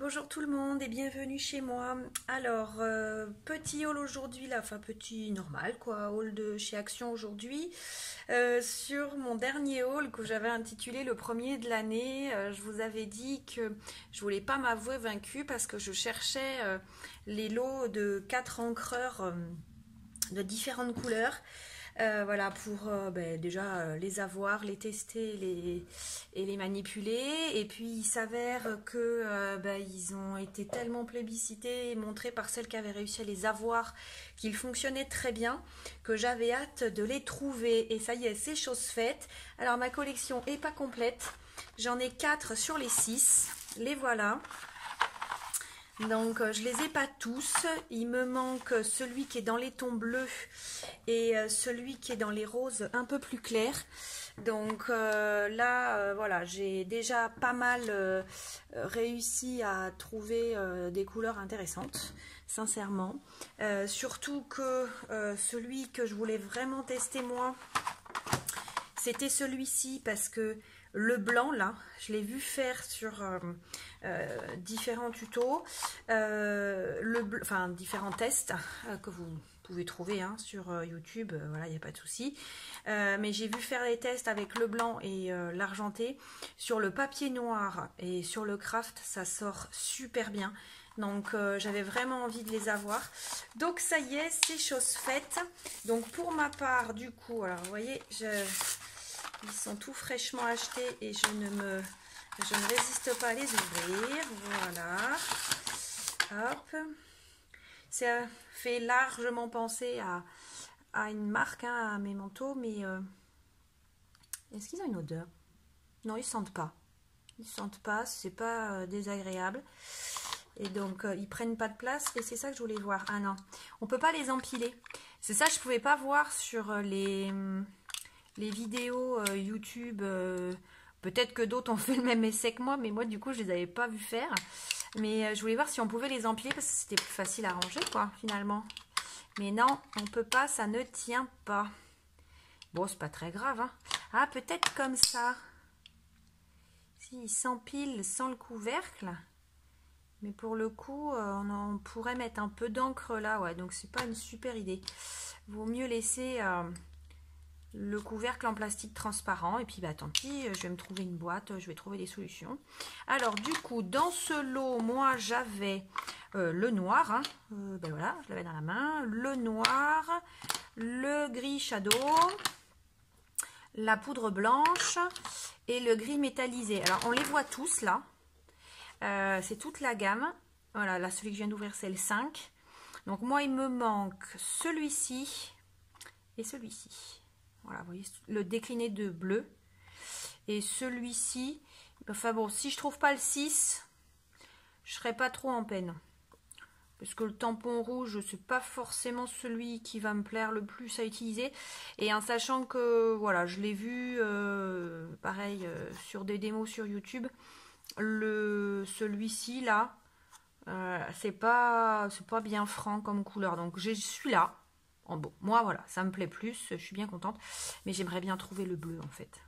bonjour tout le monde et bienvenue chez moi. Alors, petit haul aujourd'hui, là, enfin petit normal quoi, haul de chez Action aujourd'hui. Sur mon dernier haul que j'avais intitulé le premier de l'année, je vous avais dit que je voulais pas m'avouer vaincue parce que je cherchais les lots de 4 encreurs de différentes couleurs. Voilà, pour déjà les avoir, les tester et les manipuler. Et puis il s'avère que ils ont été tellement plébiscités et montrés par celles qui avaient réussi à les avoir qu'ils fonctionnaient très bien, que j'avais hâte de les trouver. Et ça y est, c'est chose faite. Alors ma collection est pas complète. J'en ai 4 sur les 6. Les voilà. Donc je les ai pas tous, il me manque celui qui est dans les tons bleus et celui qui est dans les roses un peu plus clairs. Donc voilà, j'ai déjà pas mal réussi à trouver des couleurs intéressantes, sincèrement. Surtout que celui que je voulais vraiment tester moi, c'était celui-ci parce que le blanc là, je l'ai vu faire sur différents tutos, différents tests que vous pouvez trouver sur YouTube, voilà, il n'y a pas de souci. Mais j'ai vu faire les tests avec le blanc et l'argenté sur le papier noir et sur le craft, ça sort super bien. Donc j'avais vraiment envie de les avoir. Donc ça y est, c'est chose faite. Donc pour ma part, du coup, alors vous voyez, ils sont tout fraîchement achetés et je ne résiste pas à les ouvrir. Voilà. Hop. Ça fait largement penser à une marque, à mes manteaux, mais est-ce qu'ils ont une odeur? Non, ils sentent pas. Ils sentent pas, c'est pas désagréable. Et donc, ils prennent pas de place et c'est ça que je voulais voir. Ah non, on peut pas les empiler. C'est ça que je pouvais pas voir sur les vidéos YouTube. Peut-être que d'autres ont fait le même essai que moi, mais moi du coup je les avais pas vu faire. Mais je voulais voir si on pouvait les empiler parce que c'était plus facile à ranger quoi finalement. Mais non, on peut pas, ça ne tient pas. Bon, c'est pas très grave, hein. Ah, peut-être comme ça. S'ils s'empilent sans le couvercle. Mais pour le coup, on pourrait mettre un peu d'encre là, ouais. Donc c'est pas une super idée. Vaut mieux laisser le couvercle en plastique transparent et puis bah tant pis, je vais me trouver une boîte, je vais trouver des solutions. Alors du coup dans ce lot, moi j'avais le noir, hein. Voilà, je l'avais dans la main, le noir, le gris shadow, la poudre blanche et le gris métallisé. Alors on les voit tous là, c'est toute la gamme. Voilà, là celui que je viens d'ouvrir c'est le 5. Donc moi il me manque celui-ci et celui-ci. Voilà, vous voyez le décliné de bleu. Et celui-ci, enfin bon, si je trouve pas le 6, je serai pas trop en peine. Parce que le tampon rouge, c'est pas forcément celui qui va me plaire le plus à utiliser. Et en sachant que, voilà, je l'ai vu, pareil, sur des démos sur YouTube. Celui-ci, là, c'est pas bien franc comme couleur. Donc, j'ai celui-là. Bon, moi voilà, ça me plaît plus, je suis bien contente, mais j'aimerais bien trouver le bleu en fait.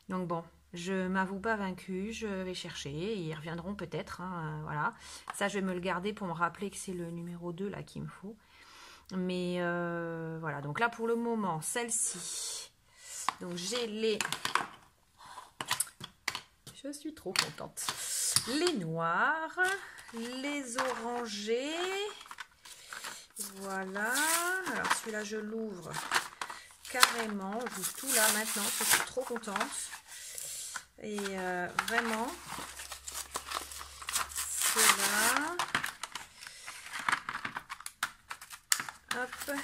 Donc bon, je m'avoue pas vaincue, je vais chercher, et ils reviendront peut-être, hein, voilà. Ça je vais me le garder pour me rappeler que c'est le numéro 2 là qu'il me faut. Mais voilà, donc là pour le moment, celle-ci, donc j'ai les... Je suis trop contente. Les noirs, les orangés... Voilà, alors celui-là je l'ouvre carrément, j'ouvre tout là maintenant, je suis trop contente. Et vraiment, ceux-là, hop,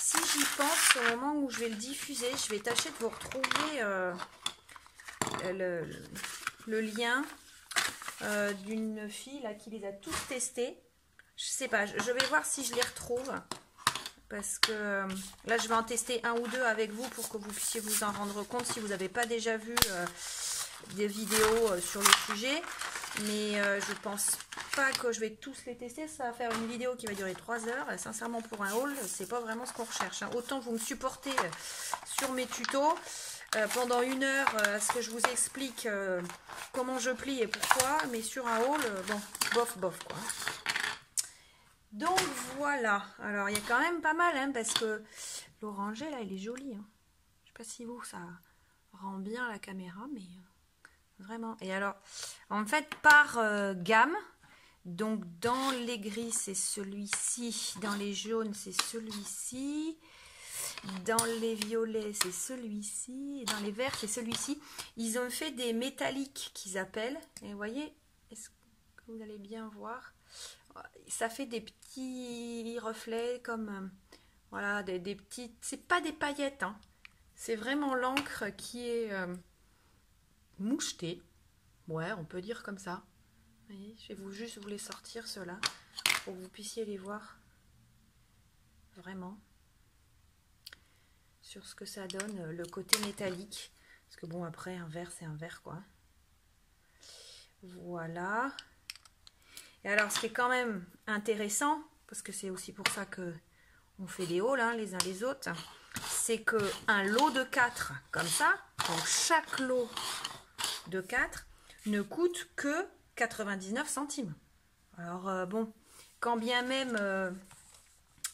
si j'y pense au moment où je vais le diffuser, je vais tâcher de vous retrouver le lien d'une fille là qui les a tous testés. Je sais pas, je vais voir si je les retrouve. Parce que là, je vais en tester un ou deux avec vous pour que vous puissiez vous en rendre compte si vous n'avez pas déjà vu des vidéos sur le sujet. Mais je pense pas que je vais tous les tester. Ça va faire une vidéo qui va durer 3 heures. Et sincèrement, pour un haul, c'est pas vraiment ce qu'on recherche, hein. Autant vous me supportez sur mes tutos. pendant 1 heure à ce que je vous explique comment je plie et pourquoi, mais sur un haul, bon, bof, bof, quoi. Donc voilà, alors il y a quand même pas mal, hein, parce que l'orangé, là, il est joli. Hein. Je sais pas si vous, ça rend bien la caméra, mais vraiment. Et alors, en fait, par gamme, donc dans les gris, c'est celui-ci, dans les jaunes, c'est celui-ci, dans les violets, c'est celui-ci, et dans les verts, c'est celui-ci. Ils ont fait des métalliques qu'ils appellent, et vous voyez, est-ce que vous allez bien voir? Ça fait des petits reflets comme, voilà, des petites, c'est pas des paillettes, hein. C'est vraiment l'encre qui est mouchetée, ouais, on peut dire comme ça. Vous voyez, je vais juste vous les sortir, ceux-là, pour que vous puissiez les voir vraiment sur ce que ça donne, le côté métallique. Parce que bon, après, un verre, c'est un verre, quoi. Voilà. Et alors, ce qui est quand même intéressant, parce que c'est aussi pour ça que on fait des hauls, hein, les uns les autres, c'est qu'un lot de 4, comme ça, donc chaque lot de 4 ne coûte que 99 centimes. Alors, bon, quand bien même,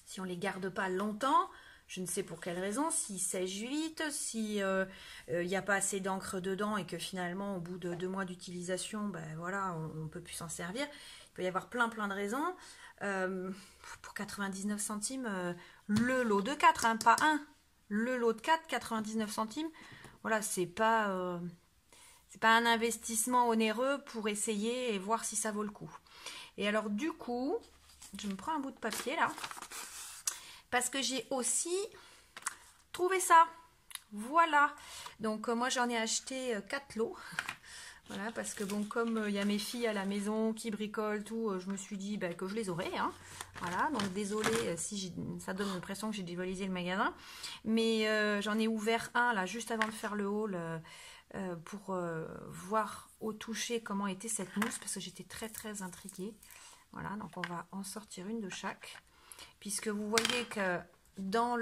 si on ne les garde pas longtemps, je ne sais pour quelle raison, s'ils sèchent vite, si il n'y a pas assez d'encre dedans et que finalement, au bout de 2 mois d'utilisation, ben voilà, on ne peut plus s'en servir. Il peut y avoir plein de raisons. Pour 99 centimes, le lot de 4, hein, pas un. Le lot de 4, 99 centimes. Voilà, c'est pas un investissement onéreux pour essayer et voir si ça vaut le coup. Et alors du coup, je me prends un bout de papier là. Parce que j'ai aussi trouvé ça. Voilà. Donc moi j'en ai acheté 4 lots. Voilà, parce que bon, comme il y a mes filles à la maison qui bricolent, tout, je me suis dit bah, que je les aurais. Hein. Voilà, donc désolée si ça donne l'impression que j'ai dévalisé le magasin. Mais j'en ai ouvert un là juste avant de faire le haul pour voir au toucher comment était cette mousse, parce que j'étais très intriguée. Voilà, donc on va en sortir une de chaque. Puisque vous voyez que dans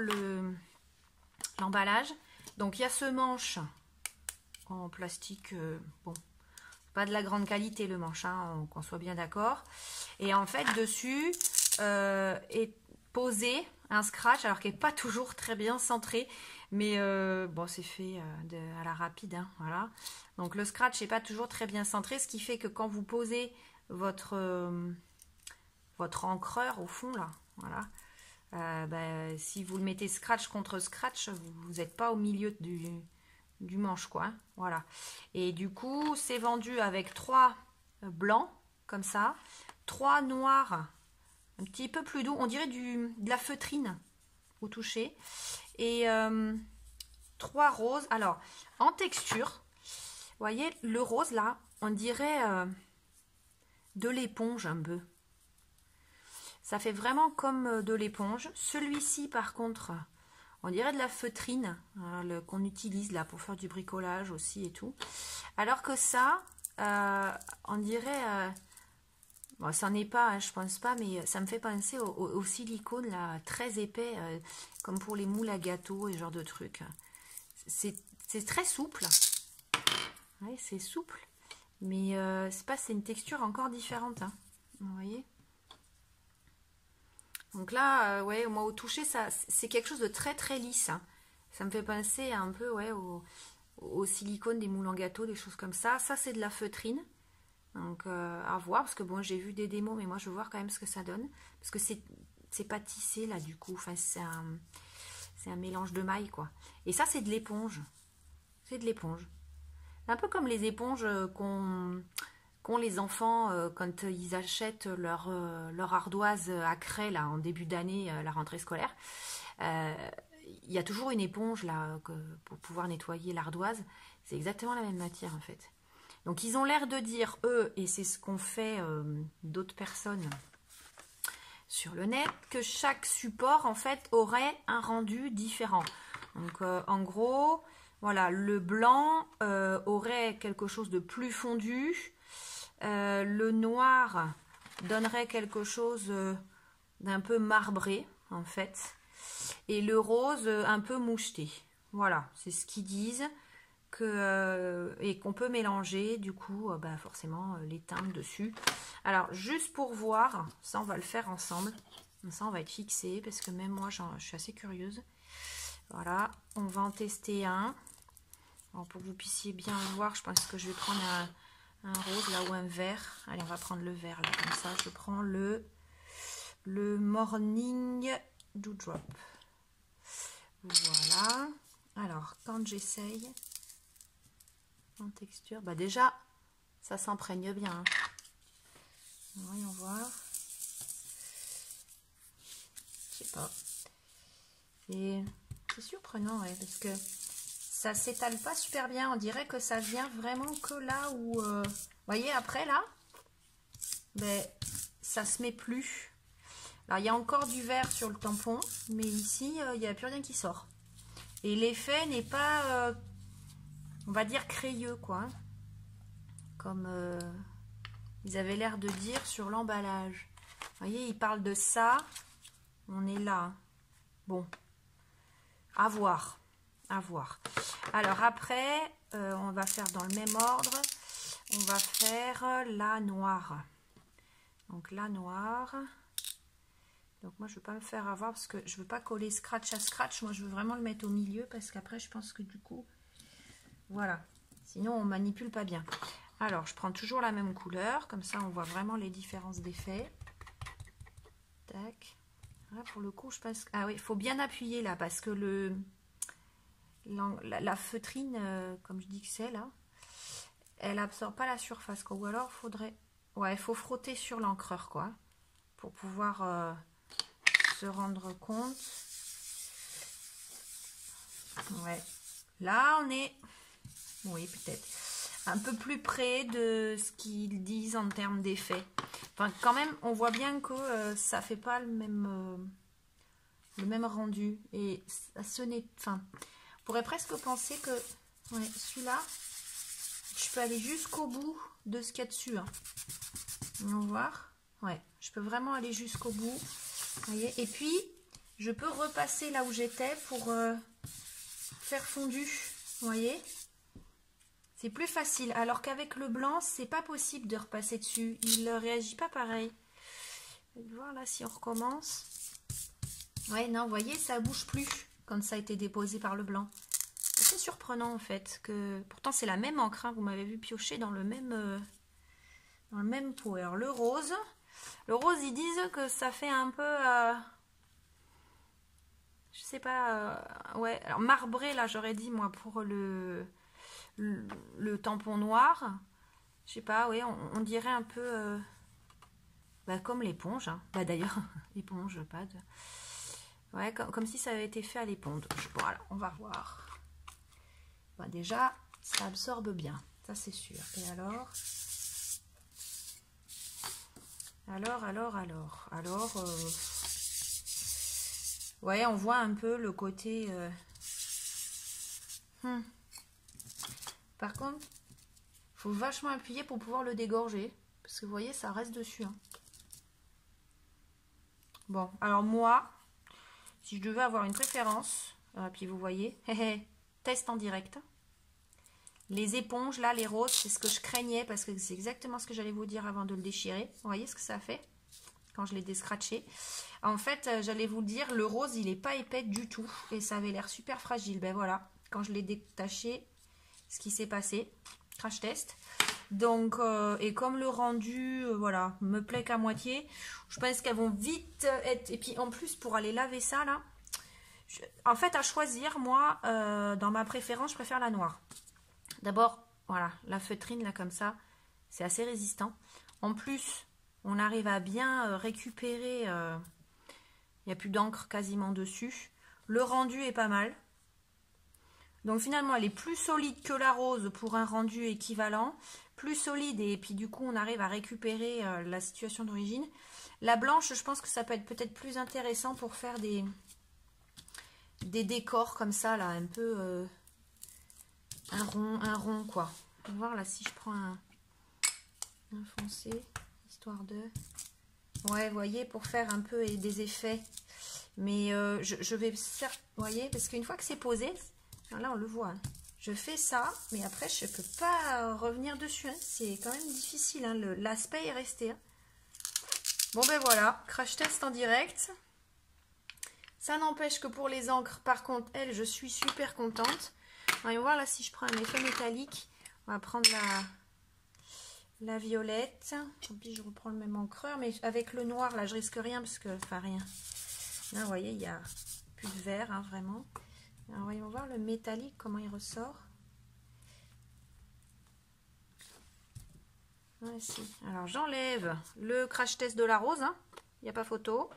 l'emballage, donc il y a ce manche en plastique, bon, pas de la grande qualité le manche, hein, qu'on soit bien d'accord. Et en fait, dessus est posé un scratch, alors qu'il n'est pas toujours très bien centré, mais bon, c'est fait à la rapide, hein, voilà. Donc le scratch n'est pas toujours très bien centré, ce qui fait que quand vous posez votre encreur au fond, là, voilà, si vous le mettez scratch contre scratch, vous n'êtes pas au milieu du manche, quoi, hein, voilà. Et du coup, c'est vendu avec 3 blancs, comme ça, 3 noirs, un petit peu plus doux, on dirait de la feutrine au toucher, et 3 roses. Alors, en texture, vous voyez, le rose, là, on dirait de l'éponge un peu. Ça fait vraiment comme de l'éponge. Celui-ci, par contre, on dirait de la feutrine, hein, qu'on utilise là pour faire du bricolage aussi et tout. Alors que ça, on dirait... bon, ça n'est pas, hein, je pense pas, mais ça me fait penser au silicone là, très épais, comme pour les moules à gâteaux et ce genre de trucs. C'est très souple. Ouais, c'est souple, mais c'est une texture encore différente. Hein, vous voyez ? Donc là, ouais, moi au toucher, c'est quelque chose de très lisse. Hein. Ça me fait penser un peu, ouais, au silicone des moules en gâteau, des choses comme ça. Ça, c'est de la feutrine. Donc à voir, parce que bon, j'ai vu des démos, mais moi je veux voir quand même ce que ça donne. Parce que c'est pas tissé là du coup, enfin c'est un mélange de mailles quoi. Et ça c'est de l'éponge. C'est de l'éponge. Un peu comme les éponges qu'ont les enfants quand ils achètent leur ardoise à craie là, en début d'année, la rentrée scolaire. Il y a toujours une éponge là pour pouvoir nettoyer l'ardoise. C'est exactement la même matière en fait. Donc ils ont l'air de dire, eux, et c'est ce qu'ont fait d'autres personnes sur le net, que chaque support en fait aurait un rendu différent. Donc en gros, voilà, le blanc aurait quelque chose de plus fondu, le noir donnerait quelque chose d'un peu marbré en fait, et le rose un peu moucheté. Voilà, c'est ce qu'ils disent. et qu'on peut mélanger du coup bah forcément les teintes dessus. Alors juste pour voir, ça on va le faire ensemble. Ça on va être fixé parce que même moi je suis assez curieuse. Voilà, on va en tester un. Alors, pour que vous puissiez bien voir, je pense que je vais prendre un rose là ou un vert. Allez, on va prendre le vert là, comme ça. Je prends le Morning Dewdrop. Voilà. Alors, quand j'essaye en texture, bah déjà, ça s'imprègne bien. Hein. Voyons voir. Je sais pas. Et c'est surprenant, ouais, parce que ça s'étale pas super bien. On dirait que ça vient vraiment que là où... vous voyez, après, là, ben, ça se met plus. Alors, il y a encore du vert sur le tampon, mais ici, il n'y a plus rien qui sort. Et l'effet n'est pas, on va dire, crayeux, quoi. Hein. Comme ils avaient l'air de dire sur l'emballage. Vous voyez, ils parlent de ça. On est là. Bon. À voir. À voir. Alors après, on va faire dans le même ordre. On va faire la noire. Donc la noire. Donc moi je ne veux pas me faire avoir parce que je ne veux pas coller scratch à scratch. Moi je veux vraiment le mettre au milieu parce qu'après je pense que du coup, voilà. Sinon on manipule pas bien. Alors je prends toujours la même couleur. Comme ça on voit vraiment les différences d'effets. Tac. Là pour le coup je pense... Ah oui, il faut bien appuyer là parce que la feutrine, comme je dis que c'est là, elle absorbe pas la surface quoi. Ou alors faudrait, ouais, il faut frotter sur l'encreur quoi, pour pouvoir se rendre compte. Ouais, là on est, oui peut-être un peu plus près de ce qu'ils disent en termes d'effet. Enfin quand même on voit bien que ça fait pas le même rendu et ce n'est, enfin on pourrait presque penser que ouais, celui-là, je peux aller jusqu'au bout de ce qu'il y a dessus. Hein. On va voir. Ouais, je peux vraiment aller jusqu'au bout. Voyez. Et puis, je peux repasser là où j'étais pour faire fondu. Vous voyez, c'est plus facile. Alors qu'avec le blanc, c'est pas possible de repasser dessus. Il ne réagit pas pareil. On va voir là si on recommence. Ouais, non, vous voyez, ça bouge plus quand ça a été déposé par le blanc. C'est surprenant en fait, que pourtant c'est la même encre, hein, vous m'avez vu piocher dans le même pot. Alors le rose ils disent que ça fait un peu, je sais pas, ouais, alors marbré là j'aurais dit moi pour le tampon noir, je sais pas, ouais, on dirait un peu bah, comme l'éponge, hein. Bah d'ailleurs, l'éponge, pas de... Ouais, comme si ça avait été fait à l'éponge. Bon alors, on va voir. Bah, déjà, ça absorbe bien, ça c'est sûr. Et alors, ouais, on voit un peu le côté... Par contre, il faut vachement appuyer pour pouvoir le dégorger. Parce que vous voyez, ça reste dessus. Hein. Bon, alors moi, si je devais avoir une préférence, puis vous voyez, test en direct. Les éponges, là, les roses, c'est ce que je craignais parce que c'est exactement ce que j'allais vous dire avant de le déchirer. Vous voyez ce que ça fait quand je l'ai déscratché. En fait, j'allais vous dire, le rose, il n'est pas épais du tout et ça avait l'air super fragile. Ben voilà, quand je l'ai détaché, ce qui s'est passé, crash test. Donc, et comme le rendu, voilà, me plaît qu'à moitié, je pense qu'elles vont vite être... Et puis en plus, pour aller laver ça, là, en fait, à choisir, moi, dans ma préférence, je préfère la noire. D'abord, voilà, la feutrine, là, comme ça, c'est assez résistant. En plus, on arrive à bien récupérer, il n'y a plus d'encre quasiment dessus. Le rendu est pas mal. Donc finalement, elle est plus solide que la rose pour un rendu équivalent. Plus solide et puis du coup, on arrive à récupérer la situation d'origine. La blanche, je pense que ça peut être peut-être plus intéressant pour faire des décors comme ça, là, un peu... un rond quoi. On va voir là si je prends un foncé, histoire de... Ouais, vous voyez, pour faire un peu des effets. Mais je vais... Vous voyez, parce qu'une fois que c'est posé, là on le voit, hein. je fais ça, mais après je peux pas revenir dessus, hein. C'est quand même difficile, hein. L'aspect est resté, hein. Bon ben voilà, crash test en direct. Ça n'empêche que pour les encres, par contre, elles, je suis super contente. Voyons voir là si je prends un effet métallique. On va prendre la violette. Tant pis, je reprends le même encreur, mais avec le noir là, je risque rien parce que, enfin rien. Là, vous voyez, il n'y a plus de vert, hein, vraiment. Alors, voyons voir le métallique, comment il ressort. Voici. Alors, j'enlève le crash test de la rose, hein. Il n'y a pas photo.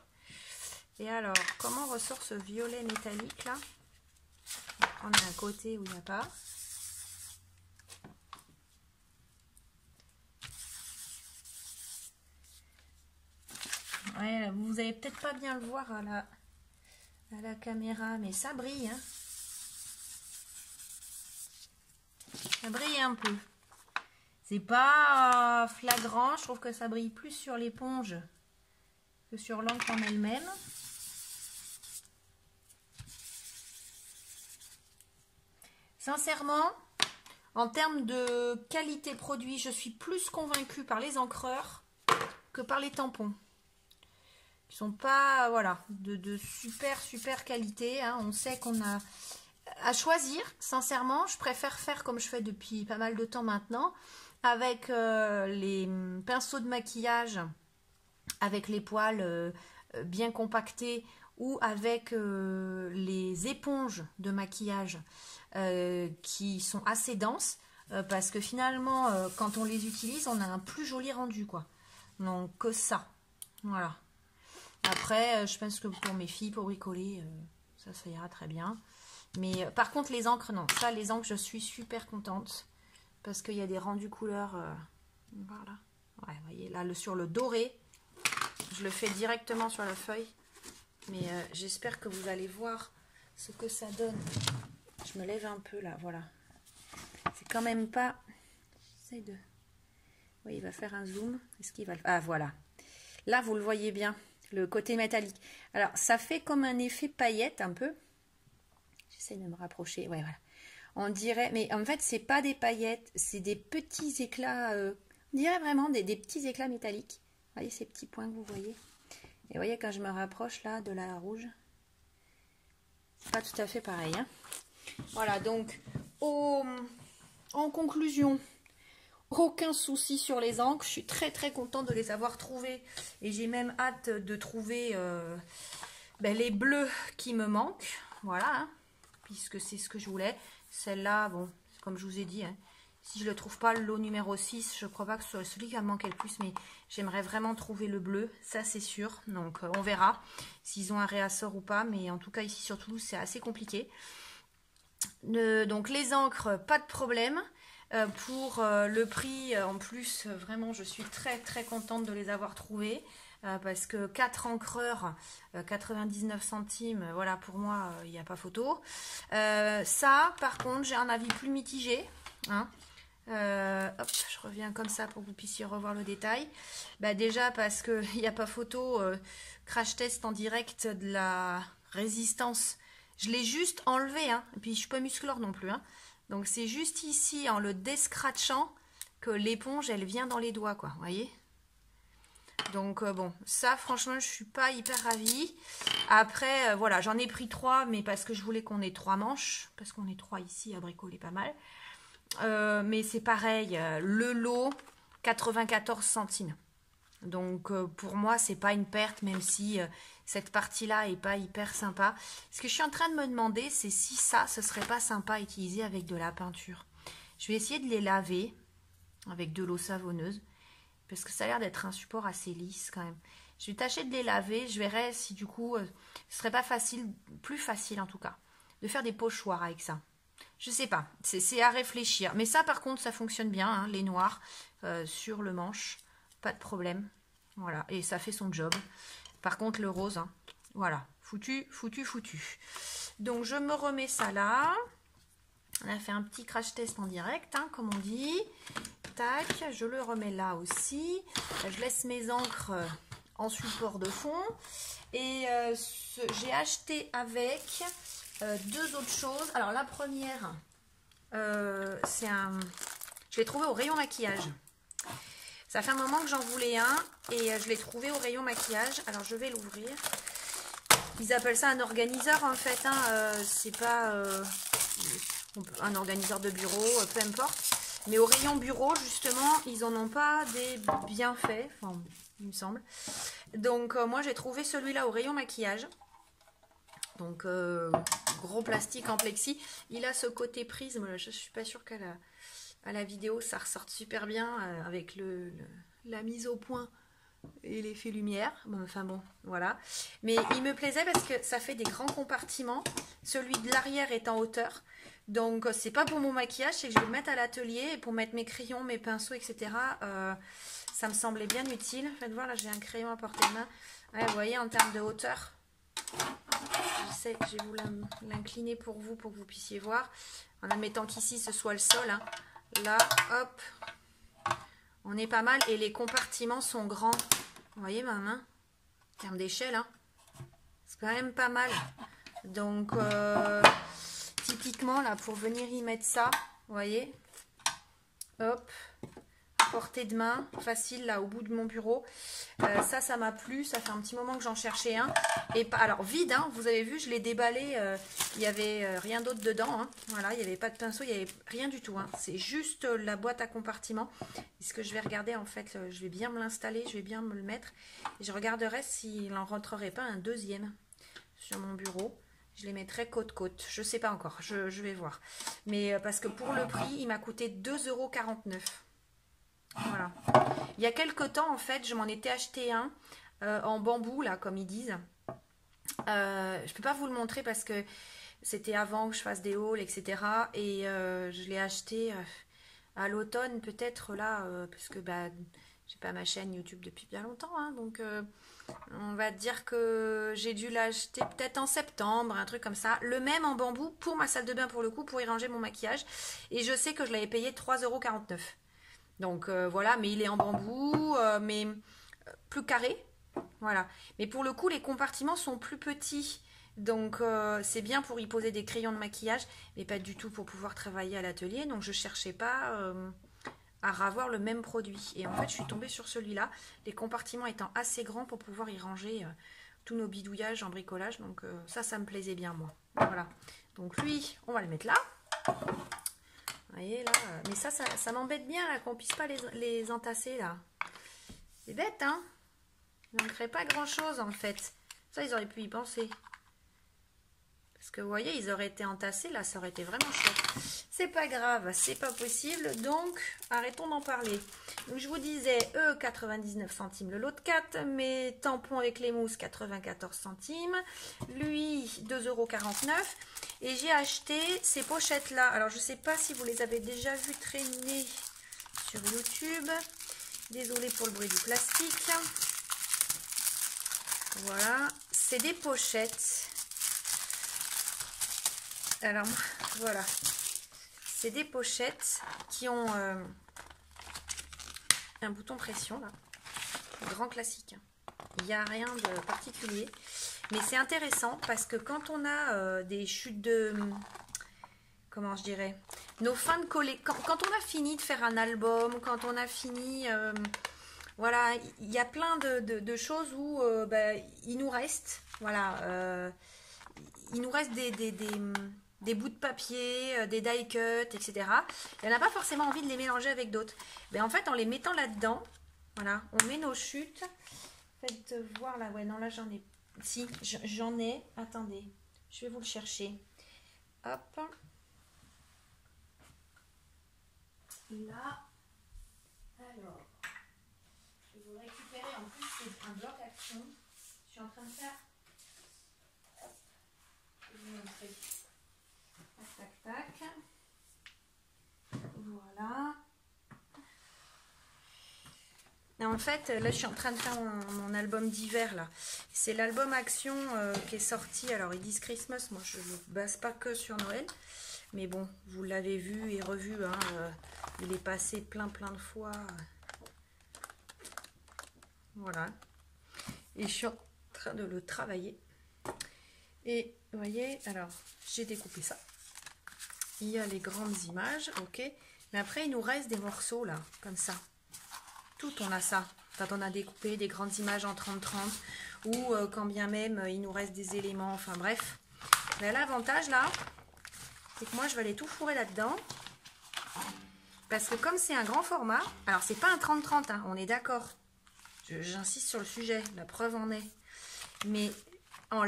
Et alors, comment ressort ce violet métallique là? On va prendre un côté où il n'y a pas. Ouais, vous allez peut-être pas bien le voir à la caméra, mais ça brille, hein. Ça brille un peu. C'est pas flagrant, je trouve que ça brille plus sur l'éponge que sur l'encre en elle-même. Sincèrement, en termes de qualité produit, je suis plus convaincue par les encreurs que par les tampons. Ils sont pas, voilà, de super qualité, hein. On sait qu'on a à choisir. Sincèrement, je préfère faire comme je fais depuis pas mal de temps maintenant, avec les pinceaux de maquillage, avec les poils bien compactés, ou avec les éponges de maquillage qui sont assez denses, parce que finalement, quand on les utilise, on a un plus joli rendu, quoi. Donc, que ça. Voilà. Après, je pense que pour mes filles, pour bricoler, ça ira très bien. Mais par contre, les encres, non. Ça, les encres, je suis super contente. Parce qu'il y a des rendus couleurs. Voilà. Ouais, vous voyez, là, sur le doré, je le fais directement sur la feuille. Mais j'espère que vous allez voir ce que ça donne. Je me lève un peu, là, voilà. C'est quand même pas... J'essaie de... Oui, il va faire un zoom. Est-ce qu'il va... Ah, voilà. Là, vous le voyez bien. Le côté métallique. Alors, ça fait comme un effet paillette un peu. J'essaie de me rapprocher. Ouais, voilà. On dirait... Mais en fait, c'est pas des paillettes. C'est des petits éclats... on dirait vraiment des petits éclats métalliques. Vous voyez ces petits points que vous voyez? Et vous voyez, quand je me rapproche là de la rouge, c'est pas tout à fait pareil, hein. Voilà, donc, en conclusion... Aucun souci sur les encres, je suis très contente de les avoir trouvées et j'ai même hâte de trouver les bleus qui me manquent, voilà, hein, puisque c'est ce que je voulais. Celle-là, bon, comme je vous ai dit, hein, si je ne le trouve pas, le lot numéro 6, je ne crois pas que ce soit celui qui va me manquer le plus, mais j'aimerais vraiment trouver le bleu, ça c'est sûr, donc on verra s'ils ont un réassort ou pas, mais en tout cas ici sur Toulouse c'est assez compliqué. Donc les encres, pas de problème. Pour le prix, en plus, vraiment, je suis très contente de les avoir trouvés. Parce que 4 encreurs, 99 centimes, voilà, pour moi, il n'y a pas photo. Ça, par contre, j'ai un avis plus mitigé. Hein. Hop, je reviens comme ça pour que vous puissiez revoir le détail. Déjà, parce qu'il n'y a pas photo, crash test en direct de la résistance. Je l'ai juste enlevé, hein. Et puis je ne suis pas musclore non plus, hein. Donc c'est juste ici, en le descratchant, que l'éponge, elle vient dans les doigts, quoi, vous voyez. Donc bon, ça franchement, je suis pas hyper ravie. Après, voilà, j'en ai pris 3, mais parce que je voulais qu'on ait 3 manches, parce qu'on est 3 ici à bricoler pas mal. Mais c'est pareil, le lot, 94 centimes. Donc pour moi, c'est pas une perte, même si cette partie-là est pas hyper sympa. Ce que je suis en train de me demander, c'est si ça, ce serait pas sympa à utiliser avec de la peinture. Je vais essayer de les laver avec de l'eau savonneuse, parce que ça a l'air d'être un support assez lisse quand même. Je vais tâcher de les laver, je verrai si du coup, ce serait pas facile, plus facile en tout cas, de faire des pochoirs avec ça. Je sais pas, c'est à réfléchir. Mais ça par contre, ça fonctionne bien, hein, les noirs sur le manche. Pas de problème, voilà, et ça fait son job. Par contre le rose, hein, voilà, foutu. Donc je me remets ça là. On a fait un petit crash test en direct, hein, comme on dit. Tac, je le remets là aussi. Je laisse mes encres en support de fond. Et j'ai acheté avec 2 autres choses. Alors la première, Je l'ai trouvé au rayon maquillage. Ça fait un moment que j'en voulais un et je l'ai trouvé au rayon maquillage. Alors je vais l'ouvrir. Ils appellent ça un organiseur en fait. Hein. C'est pas un organiseur de bureau, peu importe. Mais au rayon bureau, justement, ils en ont pas des bienfaits. Enfin, il me semble. Donc moi j'ai trouvé celui-là au rayon maquillage. Donc gros plastique en plexi. Il a ce côté prisme. Je suis pas sûre qu'à la vidéo ça ressorte super bien avec la mise au point et l'effet lumière. Bon, enfin bon, voilà. Mais il me plaisait parce que ça fait des grands compartiments. Celui de l'arrière est en hauteur. Donc c'est pas pour mon maquillage, c'est que je vais le mettre à l'atelier et pour mettre mes crayons, mes pinceaux, etc. Ça me semblait bien utile. Faites voir, là j'ai un crayon à portée de main. Ouais, vous voyez, en termes de hauteur. Je sais, je vais vous l'incliner pour que vous puissiez voir. En admettant qu'ici ce soit le sol. Hein. Là, hop, on est pas mal. Et les compartiments sont grands. Vous voyez ma main? En termes d'échelle, hein. C'est quand même pas mal. Donc, typiquement, là, pour venir y mettre ça, vous voyez, hop, portée de main, facile, là, au bout de mon bureau. Ça m'a plu. Ça fait un petit moment que j'en cherchais un. Et alors, vide, hein, vous avez vu, je l'ai déballé. Il n'y avait rien d'autre dedans. Hein. Voilà, il n'y avait pas de pinceau, il n'y avait rien du tout. Hein. C'est juste la boîte à compartiments. Et ce que je vais regarder, en fait, je vais bien me l'installer, je vais bien me le mettre. Et je regarderai s'il n'en rentrerait pas un deuxième sur mon bureau. Je les mettrai côte-côte. Je ne sais pas encore, je vais voir. Mais parce que pour le prix, il m'a coûté 2,49 €. Voilà. Il y a quelques temps, en fait, je m'en étais acheté un en bambou, là, comme ils disent. Je ne peux pas vous le montrer parce que c'était avant que je fasse des hauls, etc. Et je l'ai acheté à l'automne, peut-être là, parce que bah, j'ai pas ma chaîne YouTube depuis bien longtemps. Hein, donc, on va dire que j'ai dû l'acheter peut-être en septembre, un truc comme ça. Le même en bambou pour ma salle de bain, pour le coup, pour y ranger mon maquillage. Et je sais que je l'avais payé 3,49 €. Donc voilà, mais il est en bambou, mais plus carré. Voilà. Mais pour le coup, les compartiments sont plus petits. Donc c'est bien pour y poser des crayons de maquillage, mais pas du tout pour pouvoir travailler à l'atelier. Donc je ne cherchais pas à ravoir le même produit. Et en fait, je suis tombée sur celui-là. Les compartiments étant assez grands pour pouvoir y ranger tous nos bidouillages en bricolage. Donc ça me plaisait bien, moi. Voilà. Donc lui, on va le mettre là. Vous voyez là, mais ça m'embête bien là qu'on puisse pas les entasser là. C'est bête, hein? Il ne manquerait pas grand chose en fait. Ça, ils auraient pu y penser. Parce que vous voyez, ils auraient été entassés là, ça aurait été vraiment chouette. C'est pas grave, c'est pas possible, donc arrêtons d'en parler. Donc je vous disais, 99 centimes le lot de 4, mes tampons avec les mousses 94 centimes, lui 2,49 €. Et j'ai acheté ces pochettes là. Alors je sais pas si vous les avez déjà vues traîner sur YouTube. Désolée pour le bruit du plastique. Voilà, c'est des pochettes. Alors voilà, c'est des pochettes qui ont un bouton pression là, grand classique. Il n'y a rien de particulier, mais c'est intéressant parce que quand on a des chutes de, comment je dirais, nos fins de coller, quand on a fini de faire un album, quand on a fini, voilà, il y a plein de choses où il nous reste, voilà, il nous reste des bouts de papier, des die cuts, etc. Et on n'a pas forcément envie de les mélanger avec d'autres. Mais en fait, en les mettant là-dedans, voilà, on met nos chutes. Faites voir là, ouais, non, là j'en ai. Si, j'en ai. Attendez, je vais vous le chercher. Hop. Là. Alors, je vais vous récupérer. En plus, c'est un bloc action. Je suis en train de faire. Je vais vous montrer. Tac, tac, tac. Voilà. Et en fait, là, je suis en train de faire mon album d'hiver, là. C'est l'album Action qui est sorti. Alors, ils disent Christmas. Moi, je ne me base pas que sur Noël. Mais bon, vous l'avez vu et revu. Hein, il est passé plein de fois. Voilà. Et je suis en train de le travailler. Et, vous voyez, alors, j'ai découpé ça. ici les grandes images, ok. Mais après, il nous reste des morceaux là, comme ça. Tout, on a ça. Quand on a découpé des grandes images en 30-30, ou quand bien même il nous reste des éléments, enfin bref. Mais l'avantage là, c'est que moi je vais aller tout fourrer là-dedans. Parce que comme c'est un grand format, alors c'est pas un 30-30, hein, on est d'accord. J'insiste sur le sujet, la preuve en est. Mais en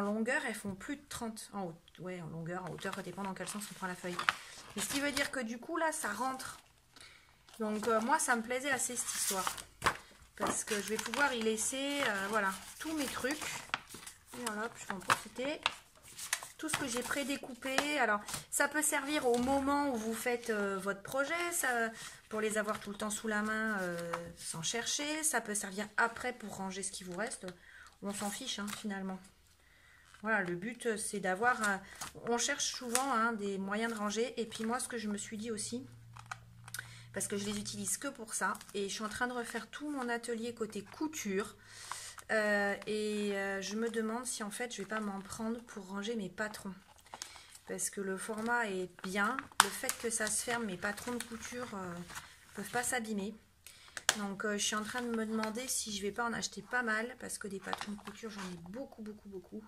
longueur, elles font plus de 30. En haut, ouais, en longueur, en hauteur, ça dépend dans quel sens on prend la feuille. Mais ce qui veut dire que du coup, là, ça rentre. Donc, moi, ça me plaisait assez cette histoire. Parce que je vais pouvoir y laisser, voilà, tous mes trucs. Et voilà, je vais en profiter. Tout ce que j'ai prédécoupé. Alors, ça peut servir au moment où vous faites votre projet, ça, pour les avoir tout le temps sous la main sans chercher. Ça peut servir après pour ranger ce qui vous reste. On s'en fiche, hein, finalement. Voilà, le but, c'est d'avoir... on cherche souvent hein, des moyens de ranger. Et puis moi, ce que je me suis dit aussi, parce que je les utilise que pour ça, et je suis en train de refaire tout mon atelier côté couture. Je me demande si en fait je vais pas m'en prendre pour ranger mes patrons, parce que le format est bien, le fait que ça se ferme, mes patrons de couture peuvent pas s'abîmer. Donc je suis en train de me demander si je vais pas en acheter pas mal, parce que des patrons de couture j'en ai beaucoup.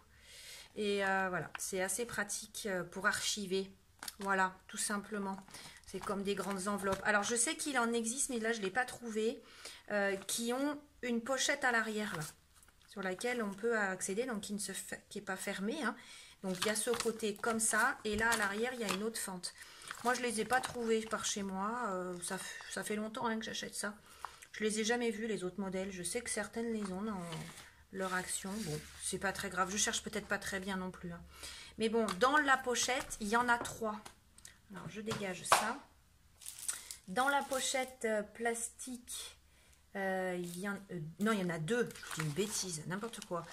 Et voilà, c'est assez pratique pour archiver, voilà, tout simplement. C'est comme des grandes enveloppes. Alors je sais qu'il en existe, mais là je l'ai pas trouvé, qui ont une pochette à l'arrière là, sur laquelle on peut accéder, donc qui n'est pas fermée. Hein. Donc il y a ce côté comme ça, et là à l'arrière il y a une autre fente. Moi je les ai pas trouvés par chez moi, ça fait longtemps hein, que j'achète ça. Je les ai jamais vus les autres modèles, je sais que certaines les ont dans leur action. Bon, c'est pas très grave, je cherche peut-être pas très bien non plus. Hein. Mais bon, dans la pochette, il y en a 3. Alors je dégage ça. Dans la pochette plastique, il y en a 2, c'est une bêtise, n'importe quoi.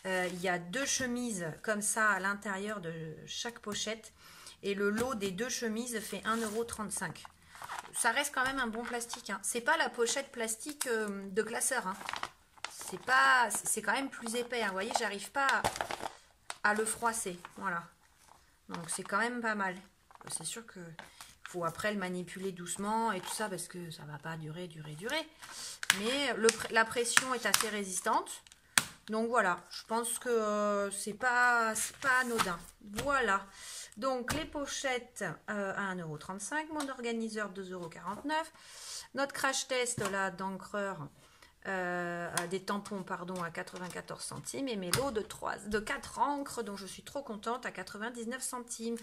Il y a 2 chemises comme ça à l'intérieur de chaque pochette. Et le lot des 2 chemises fait 1,35 €. Ça reste quand même un bon plastique. Hein. C'est pas la pochette plastique de classeur. Hein. C'est quand même plus épais. Hein. Vous voyez, j'arrive pas à le froisser. Voilà. Donc c'est quand même pas mal. C'est sûr que faut après le manipuler doucement et tout ça parce que ça va pas durer. Mais la pression est assez résistante. Donc voilà, je pense que c'est pas anodin. Voilà. Donc les pochettes à 1,35 €, mon organiseur 2,49 €. Notre crash test là d'encreur, des tampons pardon à 94 centimes et mes lots de 4 encres dont je suis trop contente à 99 centimes.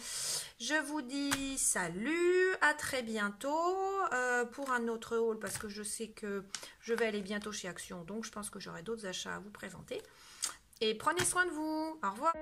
Je vous dis salut, à très bientôt pour un autre haul parce que je sais que je vais aller bientôt chez Action, donc je pense que j'aurai d'autres achats à vous présenter et prenez soin de vous, au revoir.